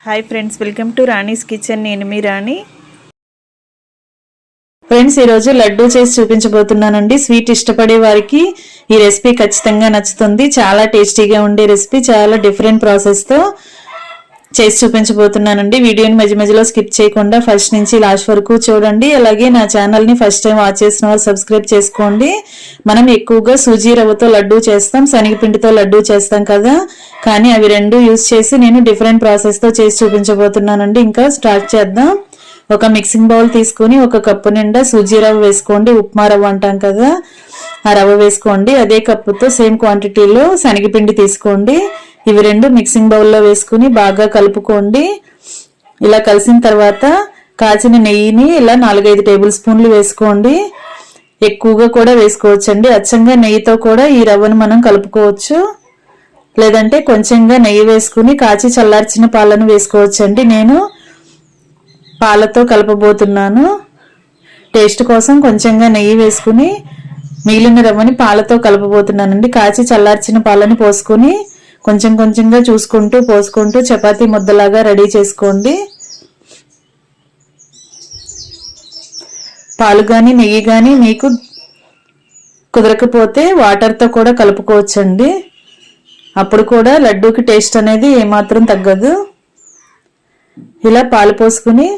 Hi friends, welcome to Rani's kitchen. నేను మీ రాణి. Friends, ఈరోజు లడ్డూ చేసి చూపించబోతున్నానండి. స్వీట్ ఇష్టపడే వారికి ఈ రెసిపీ ఖచ్చితంగా నచ్చుతుంది. చాలా టేస్టీగా ఉండే రెసిపీ, చాలా డిఫరెంట్ ప్రాసెస్తో చేసి చూపించబోతున్నానండి. వీడియోని మధ్య మధ్యలో స్కిప్ చేయకుండా ఫస్ట్ నుంచి లాస్ట్ వరకు చూడండి. అలాగే నా ఛానల్ని ఫస్ట్ టైం వాచ్ చేసిన వారు సబ్స్క్రైబ్ చేసుకోండి. మనం ఎక్కువగా సూజీ రవ్వతో లడ్డూ చేస్తాం, శనగపిండితో లడ్డూ చేస్తాం కదా, కానీ అవి రెండు యూజ్ చేసి నేను డిఫరెంట్ ప్రాసెస్తో చేసి చూపించబోతున్నానండి. ఇంకా స్టార్ట్ చేద్దాం. ఒక మిక్సింగ్ బౌల్ తీసుకుని ఒక కప్పు నిండా సూజీ రవ్వ వేసుకోండి. ఉప్మా రవ్వ అంటాం కదా, ఆ రవ్వ వేసుకోండి. అదే కప్పుతో సేమ్ క్వాంటిటీలో శనగపిండి తీసుకోండి. ఇవి రెండు మిక్సింగ్ బౌల్లో వేసుకుని బాగా కలుపుకోండి. ఇలా కలిసిన తర్వాత కాచిన నెయ్యిని ఇలా 4-5 టేబుల్ స్పూన్లు వేసుకోండి. ఎక్కువగా కూడా వేసుకోవచ్చండి. అచ్చంగా నెయ్యితో కూడా ఈ రవ్వను మనం కలుపుకోవచ్చు. లేదంటే కొంచెంగా నెయ్యి వేసుకుని కాచి చల్లార్చిన పాలను వేసుకోవచ్చండి. నేను పాలతో కలపబోతున్నాను. టేస్ట్ కోసం కొంచెంగా నెయ్యి వేసుకుని మిగిలిన రవ్వని పాలతో కలపబోతున్నానండి. కాచి చల్లార్చిన పాలని పోసుకొని కొంచెం కొంచెంగా చూసుకుంటూ పోసుకుంటూ చపాతీ ముద్దలాగా రెడీ చేసుకోండి. పాలు కానీ నెయ్యి కానీ మీకు కుదరకపోతే వాటర్తో కూడా కలుపుకోవచ్చండి. అప్పుడు కూడా లడ్డూకి టేస్ట్ అనేది ఏమాత్రం తగ్గదు. ఇలా పాలు పోసుకుని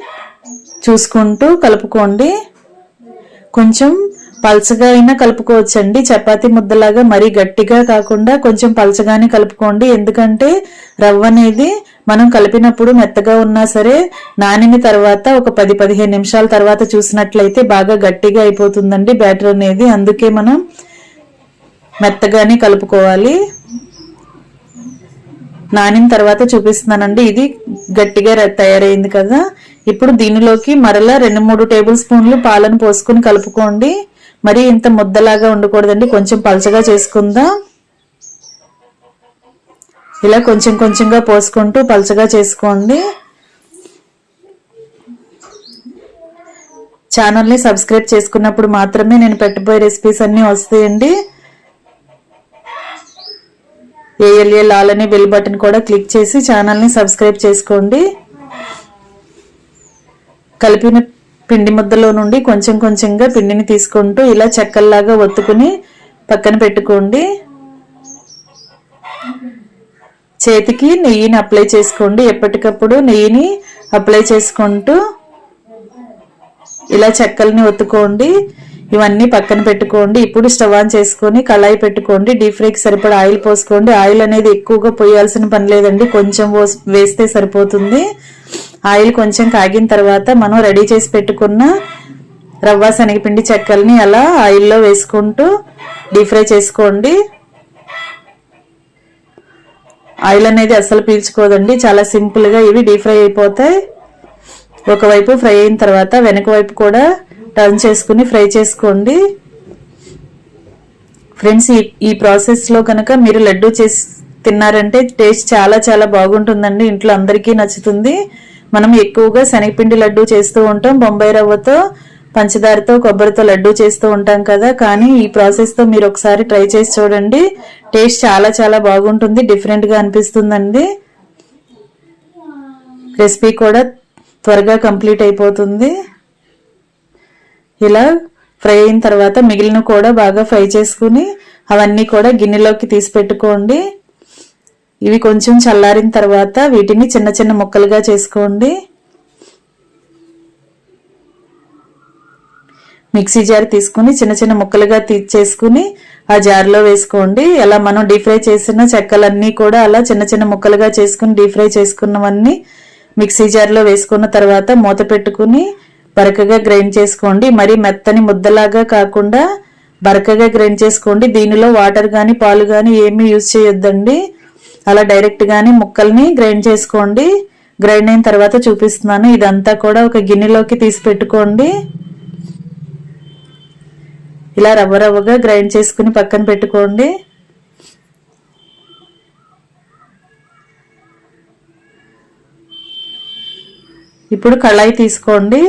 చూసుకుంటూ కలుపుకోండి. కొంచెం పల్చగా అయినా కలుపుకోవచ్చండి. చపాతీ ముద్దలాగా మరీ గట్టిగా కాకుండా కొంచెం పల్చగానే కలుపుకోండి. ఎందుకంటే రవ్వ అనేది మనం కలిపినప్పుడు మెత్తగా ఉన్నా సరే నానిన తర్వాత ఒక 10-15 నిమిషాల తర్వాత చూసినట్లయితే బాగా గట్టిగా అయిపోతుందండి బ్యాటర్ అనేది. అందుకే మనం మెత్తగానే కలుపుకోవాలి. నానిన తర్వాత చూపిస్తున్నానండి. ఇది గట్టిగా తయారైంది కదా. ఇప్పుడు దీనిలోకి మరలా 2-3 టేబుల్ స్పూన్లు పాలను పోసుకుని కలుపుకోండి. మరి ఇంత ముద్దలాగా ఉండకూడదండి, కొంచెం పలచగా చేసుకుందాం. ఇలా కొంచెం కొంచెంగా పోసుకుంటూ పలచగా చేసుకోండి. ఛానల్ని సబ్స్క్రైబ్ చేసుకున్నప్పుడు మాత్రమే నేను పెట్టబోయే రెసిపీస్ అన్నీ వస్తాయండి. ఏఎల్ఏ లాలని బెల్ బటన్ కూడా క్లిక్ చేసి ఛానల్ని సబ్స్క్రైబ్ చేసుకోండి. కలిపిన పిండి ముద్దలో నుండి కొంచెం కొంచెంగా పిండిని తీసుకుంటూ ఇలా చెక్కల్లాగా ఒత్తుకుని పక్కన పెట్టుకోండి. చేతికి నెయ్యిని అప్లై చేసుకోండి. ఎప్పటికప్పుడు నెయ్యిని అప్లై చేసుకుంటూ ఇలా చెక్కల్ని ఒత్తుకోండి. ఇవన్నీ పక్కన పెట్టుకోండి. ఇప్పుడు స్టవ్ ఆన్ చేసుకొని కళాయి పెట్టుకోండి. డీప్ ఫ్రైకి సరిపడా ఆయిల్ పోసుకోండి. ఆయిల్ అనేది ఎక్కువగా పోయాల్సిన పని లేదండి, కొంచెం వేస్తే సరిపోతుంది. ఆయిల్ కొంచెం కాగిన తర్వాత మనం రెడీ చేసి పెట్టుకున్న రవ్వ శనగపిండి చెక్కల్ని అలా ఆయిల్లో వేసుకుంటూ డీప్ ఫ్రై చేసుకోండి. ఆయిల్ అనేది అస్సలు పీల్చుకోదండి, చాలా సింపుల్గా ఇవి డీప్ ఫ్రై అయిపోతాయి. ఒకవైపు ఫ్రై అయిన తర్వాత వెనక వైపు కూడా టర్న్ చేసుకుని ఫ్రై చేసుకోండి. ఫ్రెండ్స్, ఈ ప్రాసెస్లో కనుక మీరు లడ్డూ చేసి తిన్నారంటే టేస్ట్ చాలా చాలా బాగుంటుందండి. ఇంట్లో అందరికీ నచ్చుతుంది. మనం ఎక్కువగా శనగపిండి లడ్డూ చేస్తూ ఉంటాం, బొంబాయి రవ్వతో పంచదారతో కొబ్బరితో లడ్డూ చేస్తూ ఉంటాం కదా, కానీ ఈ ప్రాసెస్తో మీరు ఒకసారి ట్రై చేసి చూడండి. టేస్ట్ చాలా చాలా బాగుంటుంది, డిఫరెంట్గా అనిపిస్తుందండి. రెసిపీ కూడా త్వరగా కంప్లీట్ అయిపోతుంది. ఇలా ఫ్రై అయిన తర్వాత మిగిలిన కూడా బాగా ఫ్రై చేసుకుని అవన్నీ కూడా గిన్నెలోకి తీసి పెట్టుకోండి. ఇవి కొంచెం చల్లారిన తర్వాత వీటిని చిన్న చిన్న ముక్కలుగా చేసుకోండి. మిక్సీ జార్ తీసుకుని చిన్న చిన్న ముక్కలుగా చేసుకుని ఆ జార్లో వేసుకోండి. అలా మనం డీప్ ఫ్రై చేసిన చెక్కలన్నీ కూడా అలా చిన్న చిన్న ముక్కలుగా చేసుకుని డీప్ ఫ్రై చేసుకున్నవన్నీ మిక్సీ జార్లో వేసుకున్న తర్వాత మూత పెట్టుకుని బరకగా గ్రైండ్ చేసుకోండి. మరి మెత్తని ముద్దలాగా కాకుండా బరకగా గ్రైండ్ చేసుకోండి. దీనిలో వాటర్ కానీ పాలు కానీ ఏమీ యూజ్ చేయొద్దండి. అలా డైరెక్ట్ గానే ముక్కల్ని గ్రైండ్ చేసుకోండి. గ్రైండ్ అయిన తర్వాత చూపిస్తున్నాను. ఇదంతా కూడా ఒక గిన్నెలోకి తీసి పెట్టుకోండి. ఇలా రవ్వ రవ్వగా గ్రైండ్ చేసుకుని పక్కన పెట్టుకోండి. ఇప్పుడు కళాయి తీసుకోండి.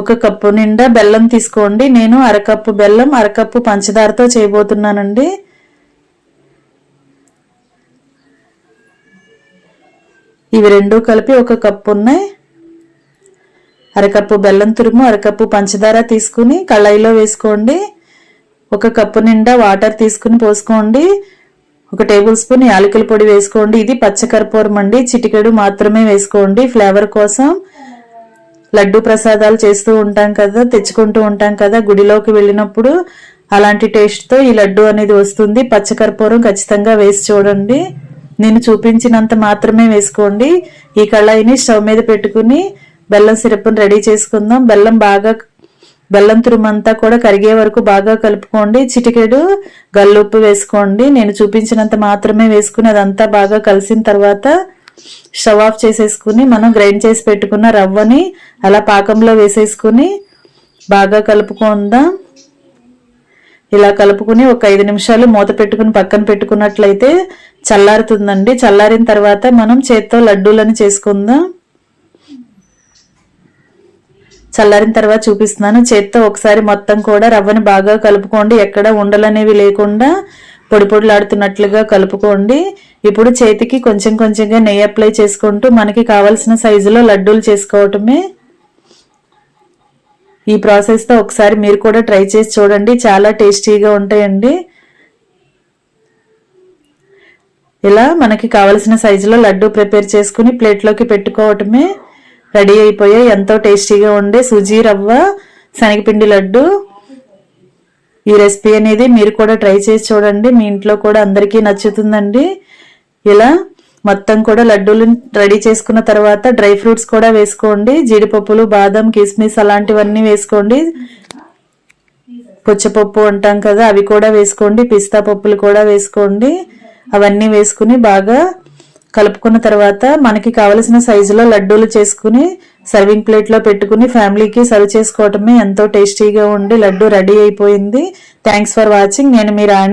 ఒక కప్పు నిండా బెల్లం తీసుకోండి. నేను అరకప్పు బెల్లం అరకప్పు పంచదారతో చేయబోతున్నానండి. ఇవి రెండు కలిపి 1 కప్పు ఉన్నాయి. అరకప్పు బెల్లం తురుము, అరకప్పు పంచదార తీసుకుని కళాయిలో వేసుకోండి. 1 కప్పు నిండా వాటర్ తీసుకుని పోసుకోండి. 1 టేబుల్ స్పూన్ యాలకుల పొడి వేసుకోండి. ఇది పచ్చకర్పూరం అండి, చిటికెడు మాత్రమే వేసుకోండి ఫ్లేవర్ కోసం. లడ్డు ప్రసాదాలు చేస్తూ ఉంటాం కదా, తెచ్చుకుంటూ ఉంటాం కదా గుడిలోకి వెళ్ళినప్పుడు, అలాంటి టేస్ట్తో ఈ లడ్డు అనేది వస్తుంది. పచ్చకర్పూరం ఖచ్చితంగా వేసి చూడండి. నేను చూపించినంత మాత్రమే వేసుకోండి. ఈ కళాయిని స్టవ్ మీద పెట్టుకుని బెల్లం సిరప్ని రెడీ చేసుకుందాం. బెల్లం తురుమంతా కూడా కరిగే వరకు బాగా కలుపుకోండి. చిటికెడు గల్లుప్పు వేసుకోండి. నేను చూపించినంత మాత్రమే వేసుకుని అదంతా బాగా కలిసిన తర్వాత స్టవ్ ఆఫ్ చేసేసుకుని మనం గ్రైండ్ చేసి పెట్టుకున్న రవ్వని అలా పాకంలో వేసేసుకుని బాగా కలుపుకుందాం. ఇలా కలుపుకుని ఒక 5 నిమిషాలు మూత పెట్టుకుని పక్కన పెట్టుకున్నట్లయితే చల్లారుతుందండి. చల్లారిన తర్వాత మనం చేత్తో లడ్డూలను చేసుకుందాం. చల్లారిన తర్వాత చూపిస్తున్నాను. చేత్తో ఒకసారి మొత్తం కూడా రవ్వని బాగా కలుపుకోండి. ఎక్కడ ఉండలనేవి లేకుండా పొడి పొడిలాడుతున్నట్లుగా కలుపుకోండి. ఇప్పుడు చేతికి కొంచెం కొంచెంగా నెయ్యి అప్లై చేసుకుంటూ మనకి కావాల్సిన సైజులో లడ్డూలు చేసుకోవటమే. ఈ ప్రాసెస్తో ఒకసారి మీరు కూడా ట్రై చేసి చూడండి, చాలా టేస్టీగా ఉంటాయండి. ఇలా మనకి కావలసిన సైజులో లడ్డు ప్రిపేర్ చేసుకుని ప్లేట్లోకి పెట్టుకోవటమే. రెడీ అయిపోయాయి ఎంతో టేస్టీగా ఉండే సూజీ రవ్వ శనగపిండి లడ్డు. ఈ రెసిపీ అనేది మీరు కూడా ట్రై చేసి చూడండి, మీ ఇంట్లో కూడా అందరికీ నచ్చుతుందండి. ఇలా మొత్తం కూడా లడ్డూలు రెడీ చేసుకున్న తర్వాత డ్రై ఫ్రూట్స్ కూడా వేసుకోండి. జీడిపప్పులు, బాదం, కిస్మిస్ అలాంటివన్నీ వేసుకోండి. పుచ్చపప్పు అంటాం కదా, అవి కూడా వేసుకోండి. పిస్తా పప్పులు కూడా వేసుకోండి. అవన్నీ వేసుకుని బాగా కలుపుకున్న తర్వాత మనకి కావలసిన సైజులో లడ్డూలు చేసుకుని సర్వింగ్ ప్లేట్లో పెట్టుకుని ఫ్యామిలీకి సర్వ్ చేసుకోవటమే. ఎంతో టేస్టీగా ఉండి లడ్డు రెడీ అయిపోయింది. Thanks for watching. నేను మీ రాణి.